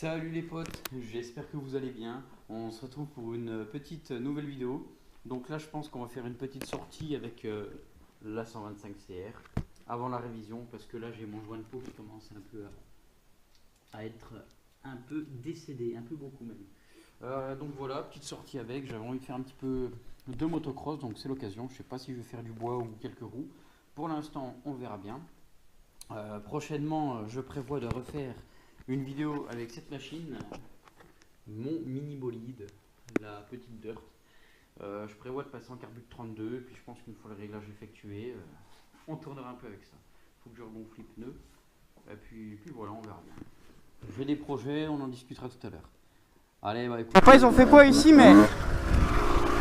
Salut les potes, j'espère que vous allez bien. On se retrouve pour une petite nouvelle vidéo. Donc là je pense qu'on va faire une petite sortie avec la 125 CR avant la révision, parce que là j'ai mon joint de peau qui commence un peu à être un peu décédé, un peu beaucoup même. Donc voilà, petite sortie avec, j'avais envie de faire un petit peu de motocross, donc c'est l'occasion. Je sais pas si je vais faire du bois ou quelques roues. Pour l'instant on verra bien. Prochainement je prévois de refaire une vidéo avec cette machine, mon mini bolide, la petite Dirt. Je prévois de passer en carbure 32, et puis je pense qu'une fois le réglage effectué, on tournera un peu avec ça. Il faut que je regonfle les pneus, et puis voilà, on verra bien. J'ai des projets, on en discutera tout à l'heure. Allez, bah écoute. Après ils ont fait quoi ici, mais...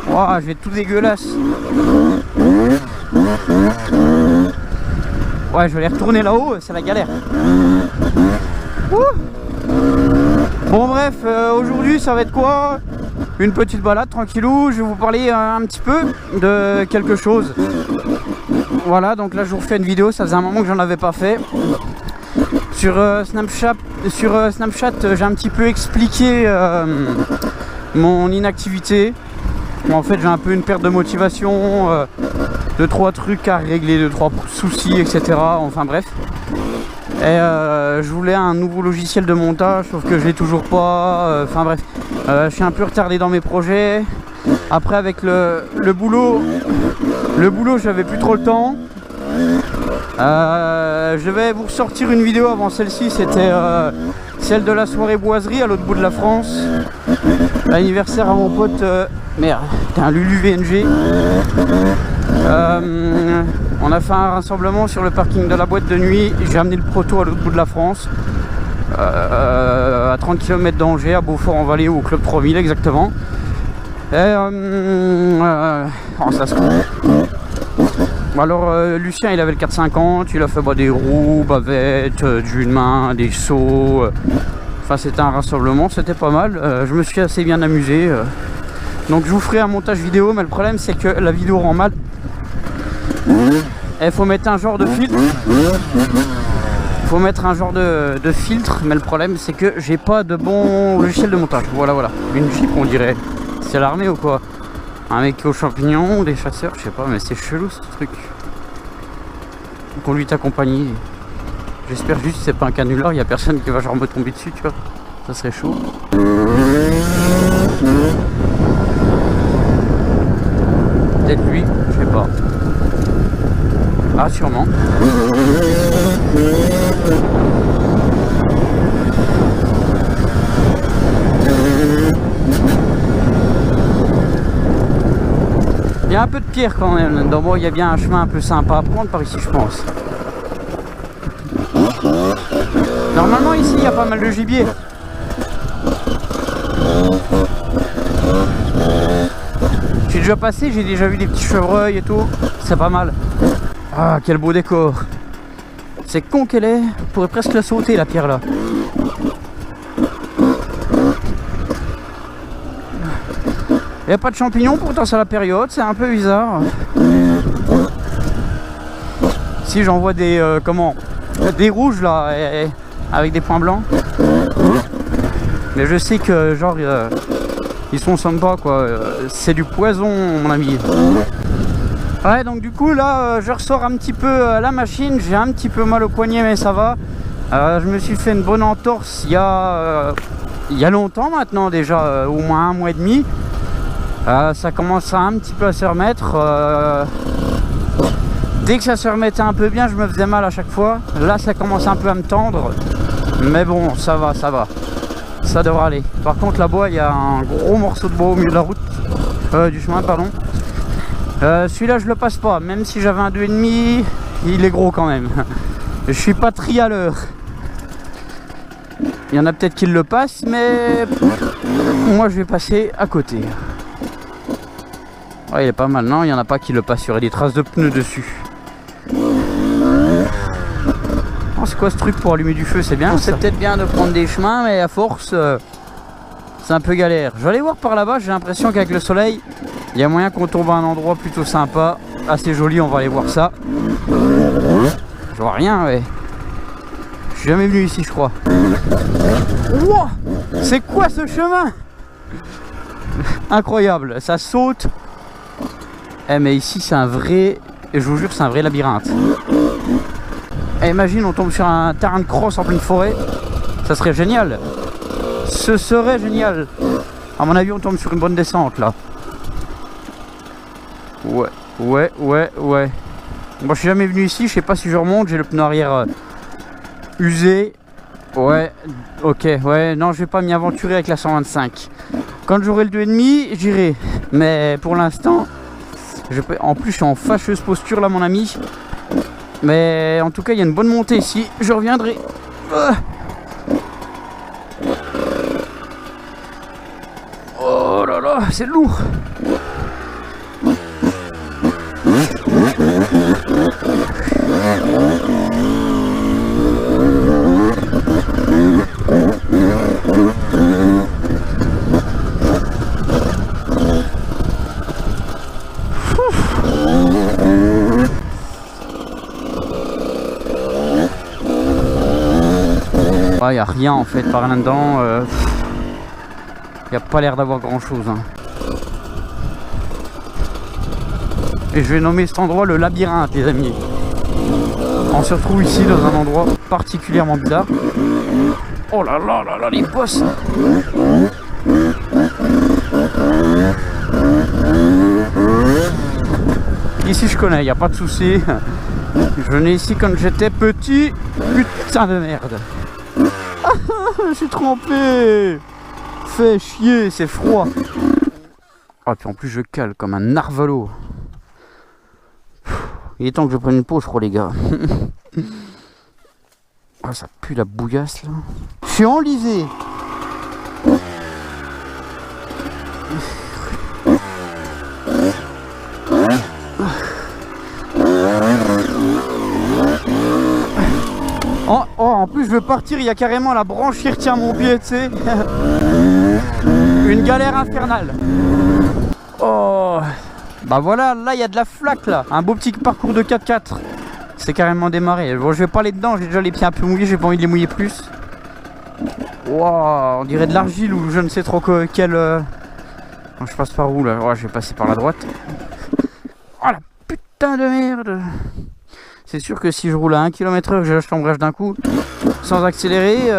Waouh, je vais être tout dégueulasse. Ouais, je vais aller retourner là-haut, c'est la galère. Bon bref, aujourd'hui ça va être quoi? Une petite balade tranquillou. Je vais vous parler un petit peu de quelque chose. Voilà, donc là je vous refais une vidéo, ça faisait un moment que j'en avais pas fait. Sur Snapchat, j'ai un petit peu expliqué mon inactivité. En fait j'ai un peu une perte de motivation, 2-3 trucs à régler, 2-3 soucis, etc. Enfin bref. Et je voulais un nouveau logiciel de montage, sauf que je l'ai toujours pas. Enfin bref, je suis un peu retardé dans mes projets. Après avec le boulot j'avais plus trop le temps. Je vais vous ressortir une vidéo avant celle-ci, c'était celle de la soirée boiserie à l'autre bout de la France. L'anniversaire à mon pote, merde, c'était un Lulu VNG. On a fait un rassemblement sur le parking de la boîte de nuit. J'ai amené le proto à l'autre bout de la France, à 30 km d'Angers, à Beaufort-en-Vallée, au club 3000 exactement. Et ça se alors Lucien il avait le 450, il a fait des roues, bavettes, du une main, des sauts. Enfin c'était un rassemblement, c'était pas mal. Je me suis assez bien amusé. Donc je vous ferai un montage vidéo, mais le problème c'est que la vidéo rend mal. Il faut mettre un genre de filtre. De filtre, mais le problème c'est que j'ai pas de bon logiciel de montage. Voilà. Une Jeep on dirait. C'est l'armée ou quoi? Un mec aux champignons, des chasseurs, je sais pas, mais c'est chelou ce truc. Conduite accompagnée. J'espère juste que c'est pas un canular, il y a personne qui va genre me tomber dessus, tu vois. Ça serait chaud. Peut-être lui, je sais pas. Ah, sûrement. Il y a un peu de pierre quand même. Donc bon, il y a bien un chemin un peu sympa à prendre par ici, je pense. Normalement ici il y a pas mal de gibier. J'ai déjà passé, j'ai déjà vu des petits chevreuils et tout. C'est pas mal. Ah, quel beau décor. C'est con qu'elle est. On pourrait presque la sauter la pierre là. Il n'y a pas de champignons, pourtant c'est la période, c'est un peu bizarre. Si j'en vois des des rouges là, avec des points blancs. Mais je sais que genre ils sont sympas quoi. C'est du poison mon ami. Ouais, donc du coup là je ressors un petit peu la machine. J'ai un petit peu mal au poignet mais ça va. Je me suis fait une bonne entorse il y a longtemps maintenant déjà, au moins 1 mois et demi. Ça commence un petit peu à se remettre. Dès que ça se remettait un peu bien, je me faisais mal à chaque fois. Là, ça commence un peu à me tendre. Mais bon, ça va. Ça devrait aller. Par contre, là-bas, il y a un gros morceau de bois au milieu de la route. Du chemin, pardon. Celui-là, je le passe pas. Même si j'avais un 2,5, il est gros quand même. Je suis pas tri à l'heure. Il y en a peut-être qui le passent, mais moi, je vais passer à côté. Ouais, il est pas mal, non? Il n'y en a pas qui le passent, il y aurait des traces de pneus dessus. Oh, c'est quoi ce truc pour allumer du feu? C'est bien. C'est peut-être bien de prendre des chemins, mais à force, c'est un peu galère. Je vais aller voir par là-bas, j'ai l'impression qu'avec le soleil, il y a moyen qu'on tombe à un endroit plutôt sympa, assez joli, on va aller voir ça. Je vois rien, ouais. Je suis jamais venu ici, je crois. Wow, C'est quoi ce chemin? Incroyable, ça saute. Eh mais ici c'est un vrai, je vous jure c'est un vrai labyrinthe. Eh, imagine on tombe sur un terrain de cross en pleine forêt. Ça serait génial. Ce serait génial. À mon avis on tombe sur une bonne descente là. Ouais. Moi je suis jamais venu ici, je sais pas si je remonte, j'ai le pneu arrière usé. Ouais, ok, ouais, non je vais pas m'y aventurer avec la 125. Quand j'aurai le 2,5, j'irai. Mais pour l'instant, en plus je suis en fâcheuse posture là mon ami. Mais en tout cas il y a une bonne montée ici, je reviendrai. Oh là là, c'est lourd. Il n'y a rien en fait par là-dedans. Il n'y a pas l'air d'avoir grand chose. Hein. Et je vais nommer cet endroit le labyrinthe, les amis. On se retrouve ici dans un endroit particulièrement bizarre. Oh là là là là, les bosses! Ici je connais, il n'y a pas de souci. Je venais ici quand j'étais petit. Putain de merde. Je suis trempé. Fait chier, c'est froid. Ah, puis en plus je cale comme un narvalo. Il est temps que je prenne une pause, je crois, les gars. Ah, ça pue la bouillasse là. Je suis enlisé. Oh, en plus je veux partir, il y a carrément la branche qui retient mon pied, tu sais. Une galère infernale. Oh, bah voilà, là il y a de la flaque là. Un beau petit parcours de 4x4. C'est carrément démarré. Bon, je vais pas aller dedans, j'ai déjà les pieds un peu mouillés, j'ai pas envie de les mouiller plus. Wow, on dirait de l'argile ou je ne sais trop quel... Non, je passe par où là? Ouais, je vais passer par la droite. Oh la putain de merde. C'est sûr que si je roule à 1 km/h, je lâche l'embrayage d'un coup, sans accélérer,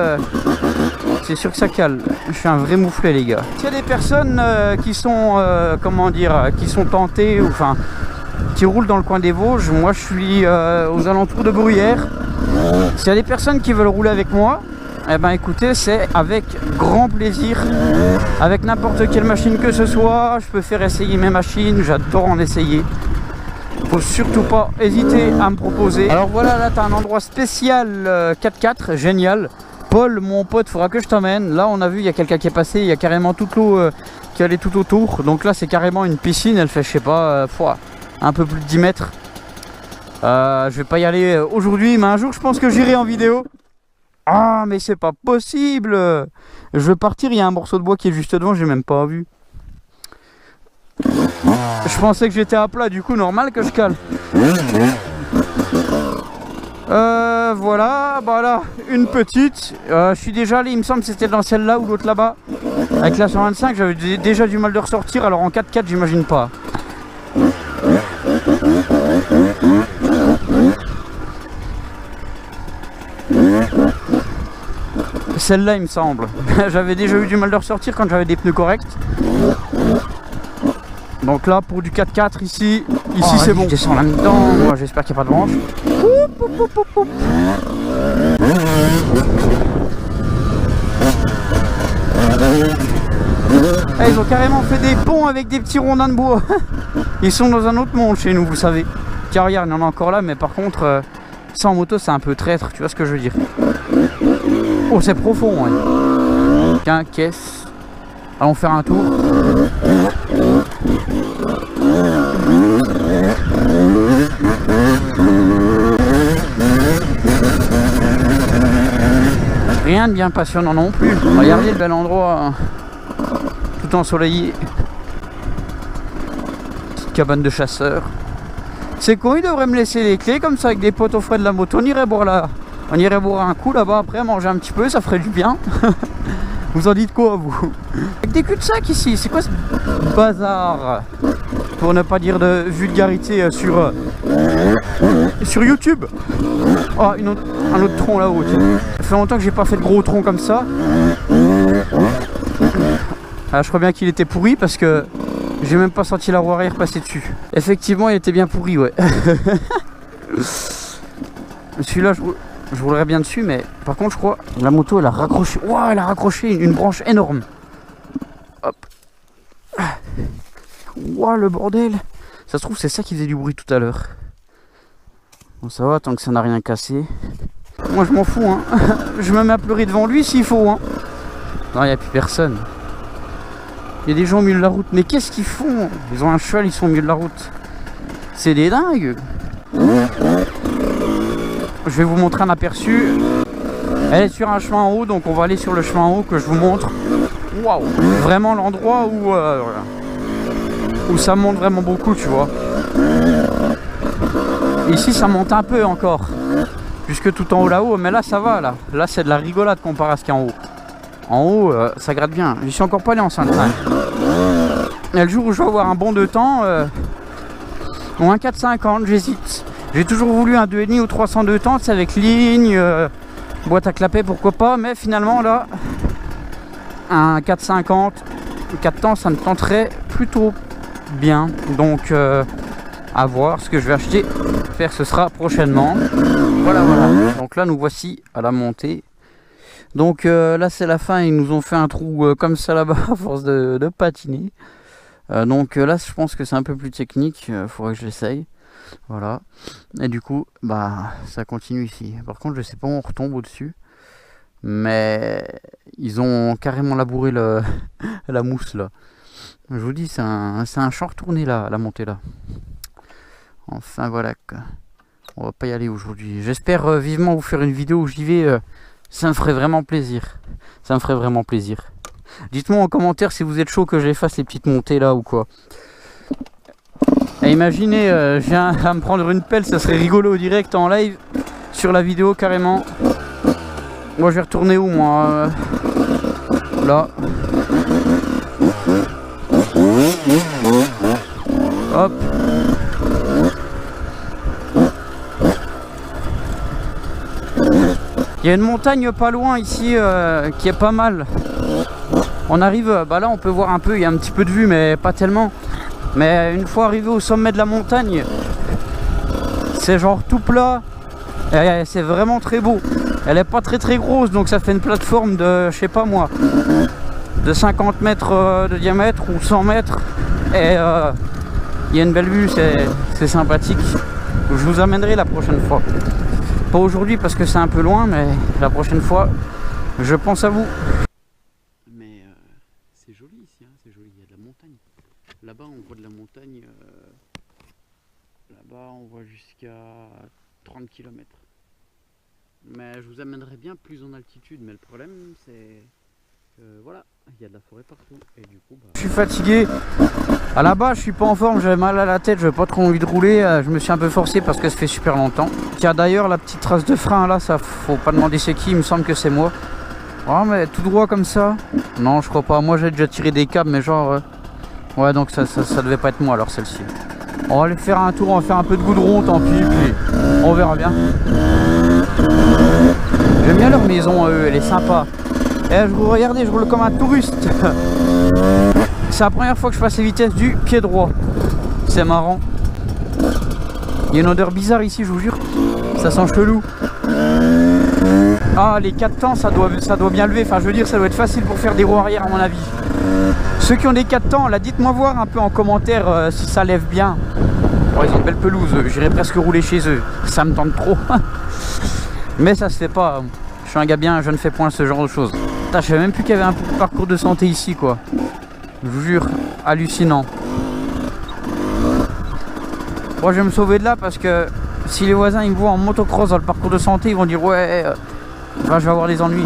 c'est sûr que ça cale. Je suis un vrai mouflet, les gars. S'il y a des personnes qui sont, comment dire, qui sont tentées, ou enfin, qui roulent dans le coin des Vosges, moi je suis aux alentours de Bruyères. S'il y a des personnes qui veulent rouler avec moi, eh ben écoutez, c'est avec grand plaisir, avec n'importe quelle machine que ce soit. Je peux faire essayer mes machines, j'adore en essayer. Faut surtout pas hésiter à me proposer. Alors voilà, là t'as un endroit spécial 4x4, génial. Paul, mon pote, faudra que je t'emmène. Là on a vu, il y a quelqu'un qui est passé, il y a carrément toute l'eau qui allait tout autour. Donc là c'est carrément une piscine, elle fait je sais pas, un peu plus de 10 mètres. Je vais pas y aller aujourd'hui, mais un jour je pense que j'irai en vidéo. Ah mais c'est pas possible. Je veux partir, il y a un morceau de bois qui est juste devant, j'ai même pas vu. Je pensais que j'étais à plat, du coup normal que je cale. Voilà, bah là, une petite. Je suis déjà allé, il me semble que c'était dans celle-là ou l'autre là-bas. Avec la 125, j'avais déjà du mal de ressortir, alors en 4x4, j'imagine pas. Celle-là, il me semble. J'avais déjà eu du mal de ressortir quand j'avais des pneus corrects. Donc là pour du 4x4 ici c'est bon. Je descends là-dedans, moi j'espère qu'il n'y a pas de branche. Ils ont carrément fait des ponts avec des petits rondins de bois. Ils sont dans un autre monde chez nous, vous savez. Tiens regarde, il y en a encore là, mais par contre ça en moto c'est un peu traître, tu vois ce que je veux dire. Oh c'est profond, ouais. Tiens, caisse. Allons faire un tour. Rien de bien passionnant non plus. Regardez le bel endroit, tout ensoleillé. Petite cabane de chasseur. C'est con, il devrait me laisser les clés comme ça avec des potes au frais de la moto. On irait boire un coup là-bas après, manger un petit peu, ça ferait du bien. Vous en dites quoi, vous? Avec des cul-de-sac ici, c'est quoi ce bazar? Pour ne pas dire de vulgarité sur YouTube. Oh, un autre tronc là-haut. Ça fait longtemps que j'ai pas fait de gros tronc comme ça. Ah, je crois bien qu'il était pourri parce que j'ai même pas senti la roue arrière passer dessus. Effectivement, il était bien pourri, ouais. Celui-là, je roulerais bien dessus, mais par contre, je crois la moto, elle a raccroché. Wow, elle a raccroché une branche énorme. Hop. Wow, le bordel. Ça se trouve, c'est ça qui faisait du bruit tout à l'heure. Bon, ça va, tant que ça n'a rien cassé. Moi, je m'en fous, hein. Je me mets à pleurer devant lui s'il faut, hein. Non, il n'y a plus personne. Il y a des gens au milieu de la route. Mais qu'est-ce qu'ils font? Ils ont un cheval, ils sont au milieu de la route. C'est des dingues. Je vais vous montrer un aperçu. Elle est sur un chemin en haut, donc on va aller sur le chemin en haut que je vous montre. Waouh! Vraiment l'endroit où ça monte vraiment beaucoup, tu vois. Ici, ça monte un peu encore. Puisque tout en haut là-haut, mais là ça va, là. Là, c'est de la rigolade comparé à ce qu'il y a en haut. En haut, ça gratte bien. Je suis encore pas allé en Sainte-Sainte. Et le jour où je vais avoir un bon de temps, ou un 450, j'hésite. J'ai toujours voulu un 2,5 ou 302 temps, c'est avec ligne, boîte à clapet, pourquoi pas. Mais finalement, là, un 450, 4 temps, ça me tenterait plutôt bien. Donc, à voir ce que je vais acheter. Faire, ce sera prochainement. Voilà, voilà. Donc là, nous voici à la montée. Donc là c'est la fin, ils nous ont fait un trou comme ça là-bas à force de patiner. Donc là je pense que c'est un peu plus technique, il faudrait que je l'essaye. Voilà. Et du coup, bah ça continue ici. Par contre je sais pas où on retombe au-dessus. Mais ils ont carrément labouré la mousse là. Je vous dis, c'est un champ retourné là, la montée là. Enfin voilà. On va pas y aller aujourd'hui. J'espère vivement vous faire une vidéo où j'y vais. Ça me ferait vraiment plaisir. Ça me ferait vraiment plaisir. Dites-moi en commentaire si vous êtes chaud que je les fasse les petites montées là ou quoi. Et imaginez, je viens à me prendre une pelle, ça serait rigolo au direct en live sur la vidéo carrément. Moi je vais retourner où moi là. Hop. Il y a une montagne pas loin ici qui est pas mal. On arrive, bah là on peut voir un peu, il y a un petit peu de vue mais pas tellement. Mais une fois arrivé au sommet de la montagne, c'est genre tout plat. Et c'est vraiment très beau. Elle est pas très grosse, donc ça fait une plateforme de, je sais pas moi, de 50 mètres de diamètre ou 100 mètres. Et il y a une belle vue, c'est sympathique. Je vous amènerai la prochaine fois. Pas aujourd'hui parce que c'est un peu loin, mais la prochaine fois, je pense à vous. Mais c'est joli ici, hein, c'est joli, il y a de la montagne. Là-bas, on voit de la montagne. Là-bas, on voit jusqu'à 30 km. Mais je vous amènerai bien plus en altitude, mais le problème, c'est que voilà, il y a de la forêt partout. Et du coup, bah... Je suis fatigué. À la base, je suis pas en forme, j'avais mal à la tête, j'avais pas trop envie de rouler. Je me suis un peu forcé parce que ça fait super longtemps. Il y a d'ailleurs la petite trace de frein là, ça faut pas demander c'est qui, il me semble que c'est moi. Oh, mais tout droit comme ça? Non, je crois pas. Moi, j'ai déjà tiré des câbles, mais genre. Ouais, donc ça devait pas être moi alors celle-ci. On va aller faire un tour, on va faire un peu de goudron, tant pis, puis on verra bien. J'aime bien leur maison, eux, elle est sympa. Et je vous regardez, je roule comme un touriste. C'est la première fois que je passe les vitesses du pied droit. C'est marrant. Il y a une odeur bizarre ici, je vous jure. Ça sent chelou. Ah, les 4 temps, ça doit bien lever. Enfin, je veux dire, ça doit être facile pour faire des roues arrière, à mon avis. Ceux qui ont des 4 temps, là, dites-moi voir un peu en commentaire si ça lève bien. Oh, ils ont de belles pelouses. J'irais presque rouler chez eux. Ça me tente trop. Mais ça se fait pas. Je suis un gars bien, je ne fais point ce genre de choses. Putain, je savais même plus qu'il y avait un parcours de santé ici, quoi. Je vous jure, hallucinant. Moi, je vais me sauver de là parce que si les voisins ils me voient en motocross dans le parcours de santé, ils vont dire ouais, je vais avoir des ennuis.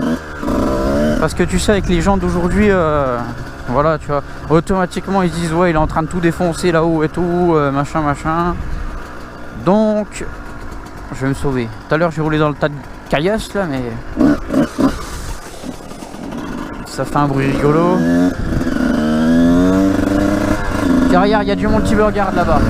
Parce que tu sais, avec les gens d'aujourd'hui, voilà, tu vois, automatiquement ils se disent ouais, il est en train de tout défoncer là-haut et tout, machin. Donc, je vais me sauver. Tout à l'heure, j'ai roulé dans le tas de caillasse là, mais ça fait un bruit rigolo. Derrière, il y a du multi-burger là-bas.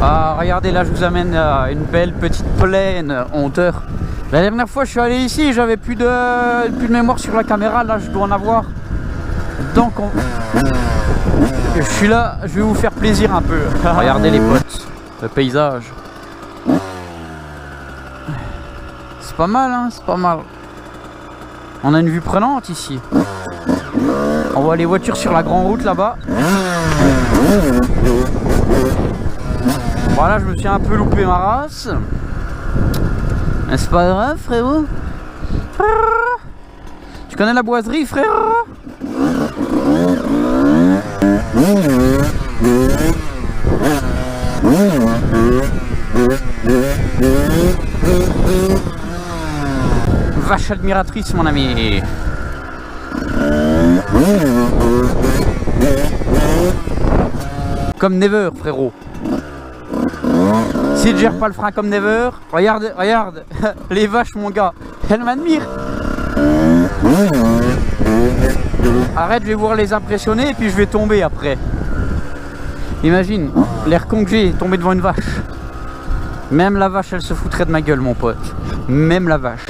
Ah, regardez, là je vous amène à une belle petite plaine en hauteur. La dernière fois je suis allé ici, j'avais plus de mémoire sur la caméra, là je dois en avoir. Donc je suis là, je vais vous faire plaisir un peu. Regardez les potes, le paysage. C'est pas mal, hein, c'est pas mal. On a une vue prenante ici. On voit les voitures sur la grande route là-bas. Voilà, je me suis un peu loupé ma race. Mais c'est pas grave, frérot. Tu connais la boiserie, frérot? Vache admiratrice, mon ami. Comme Never, frérot. Si tu gères pas le frein comme Never, regarde, regarde, les vaches, mon gars, elles m'admirent. Arrête, je vais voir les impressionner et puis je vais tomber après. Imagine, l'air con que j'ai, tomber devant une vache. Même la vache, elle se foutrait de ma gueule, mon pote. Même la vache.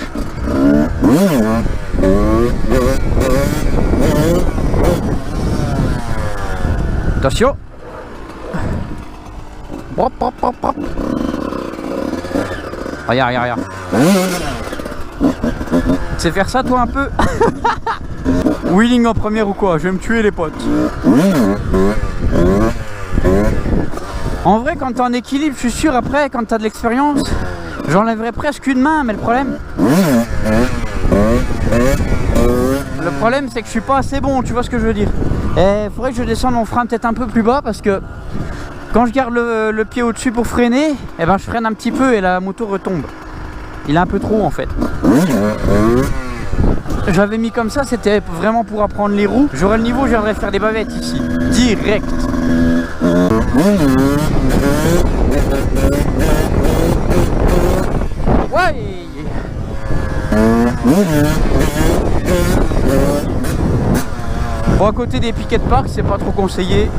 Attention. Hop, hop, hop, hop. Regarde, regarde, regarde. Tu sais faire ça, toi, un peu? Wheeling en première ou quoi? Je vais me tuer, les potes. En vrai, quand t'es en équilibre, je suis sûr, après, quand t'as de l'expérience, j'enlèverais presque une main, mais le problème... c'est que je suis pas assez bon, tu vois ce que je veux dire. Et faudrait que je descende mon frein peut-être un peu plus bas, parce que quand je garde le pied au-dessus pour freiner, eh ben je freine un petit peu et la moto retombe. Il est un peu trop, en fait. J'avais mis comme ça, c'était vraiment pour apprendre les roues. J'aurais le niveau, j'aimerais faire des bavettes ici. Direct. Ouais. Bon, à côté des piquets de parc, c'est pas trop conseillé.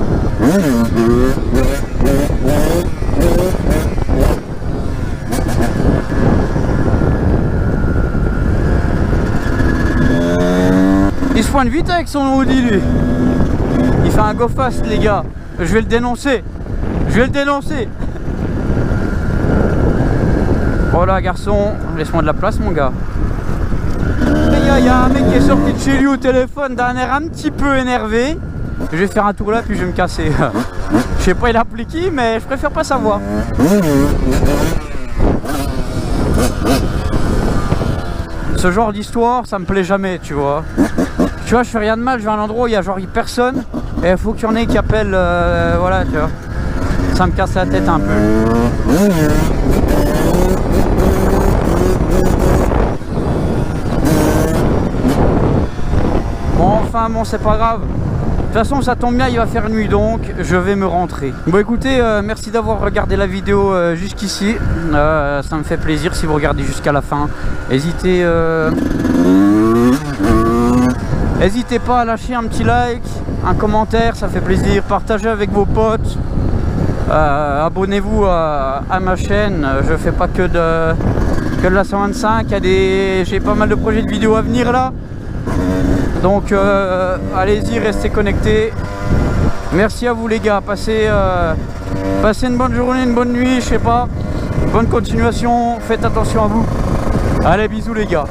Il se pointe vite avec son Audi, lui. Il fait un go fast, les gars. Je vais le dénoncer. Je vais le dénoncer. Voilà, garçon, laisse-moi de la place, mon gars. Il y a un mec qui est sorti de chez lui au téléphone d'un air un petit peu énervé. Je vais faire un tour là, puis je vais me casser. Je sais pas il a appelé qui, mais je préfère pas savoir. Ce genre d'histoire, ça me plaît jamais, tu vois. Tu vois, je fais rien de mal, je vais à un endroit où il y a genre personne, et il faut qu'il y en ait qui appellent, voilà, tu vois. Ça me casse la tête un peu. Bon, enfin, bon, c'est pas grave. De toute façon, ça tombe bien, il va faire nuit, donc je vais me rentrer. Bon, écoutez, merci d'avoir regardé la vidéo jusqu'ici. Ça me fait plaisir si vous regardez jusqu'à la fin. N'hésitez pas à lâcher un petit like, un commentaire, ça fait plaisir. Partagez avec vos potes. Abonnez-vous à ma chaîne. Je fais pas que de la 125. J'ai pas mal de projets de vidéos à venir là. Donc allez-y, restez connectés. Merci à vous les gars. Passez une bonne journée, une bonne nuit, je sais pas. Bonne continuation, faites attention à vous. Allez, bisous les gars.